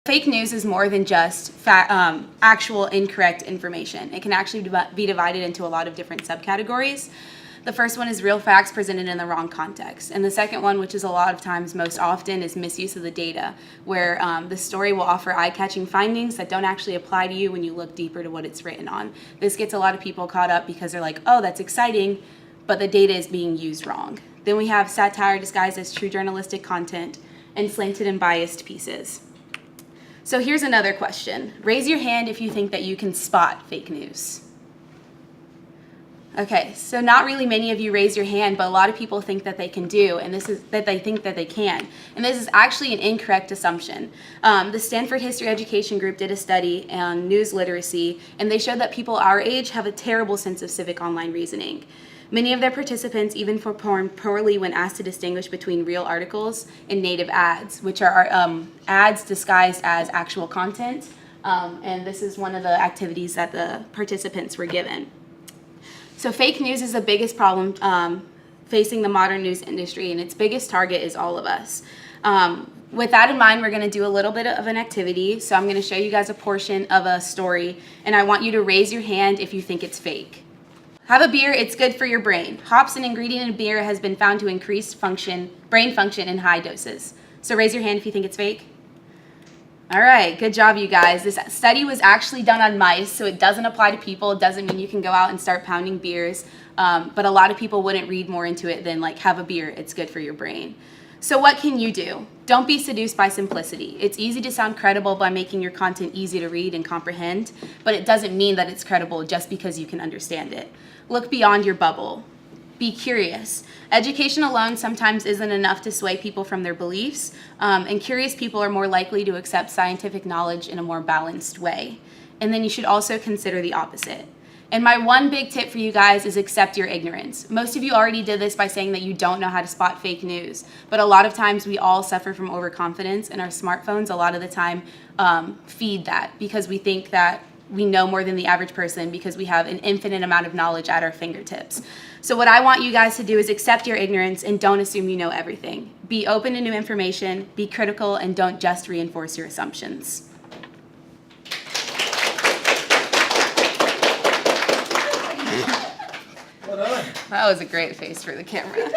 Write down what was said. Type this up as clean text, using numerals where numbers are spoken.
Fake news is more than just actual incorrect information. It can actually be divided into a lot of different subcategories. The first one is real facts presented in the wrong context. And the second one, which is a lot of times most often, is misuse of the data, where the story will offer eye-catching findings that don't actually apply to you when you look deeper to what it's written on. This gets a lot of people caught up because they're like, oh, that's exciting, but the data is being used wrong. Then we have satire disguised as true journalistic content and slanted and biased pieces. So here's another question. Raise your hand if you think that you can spot fake news. Okay, so not really many of you raise your hand, but a lot of people think that they can do, and this is that they think that they can. And this is actually an incorrect assumption. The Stanford History Education Group did a study on news literacy, and they showed that people our age have a terrible sense of civic online reasoning. Many of their participants even performed poorly when asked to distinguish between real articles and native ads, which are ads disguised as actual content. And this is one of the activities that the participants were given. So fake news is the biggest problem facing the modern news industry, and its biggest target is all of us. With that in mind, we're going to do a little bit of an activity. So I'm going to show you guys a portion of a story, and I want you to raise your hand if you think it's fake. Have a beer, it's good for your brain. Hops, an ingredient in beer, has been found to increase brain function in high doses. So raise your hand if you think it's fake. All right, good job, you guys. This study was actually done on mice, so it doesn't apply to people. It doesn't mean you can go out and start pounding beers, but a lot of people wouldn't read more into it than like, have a beer, it's good for your brain. So what can you do? Don't be seduced by simplicity. It's easy to sound credible by making your content easy to read and comprehend, but it doesn't mean that it's credible just because you can understand it. Look beyond your bubble. Be curious. Education alone sometimes isn't enough to sway people from their beliefs, and curious people are more likely to accept scientific knowledge in a more balanced way. And then you should also consider the opposite. And my one big tip for you guys is accept your ignorance. Most of you already did this by saying that you don't know how to spot fake news, but a lot of times we all suffer from overconfidence, and our smartphones a lot of the time feed that because we think that we know more than the average person because we have an infinite amount of knowledge at our fingertips. So what I want you guys to do is accept your ignorance and don't assume you know everything. Be open to new information, be critical, and don't just reinforce your assumptions. Well done. That was a great face for the camera.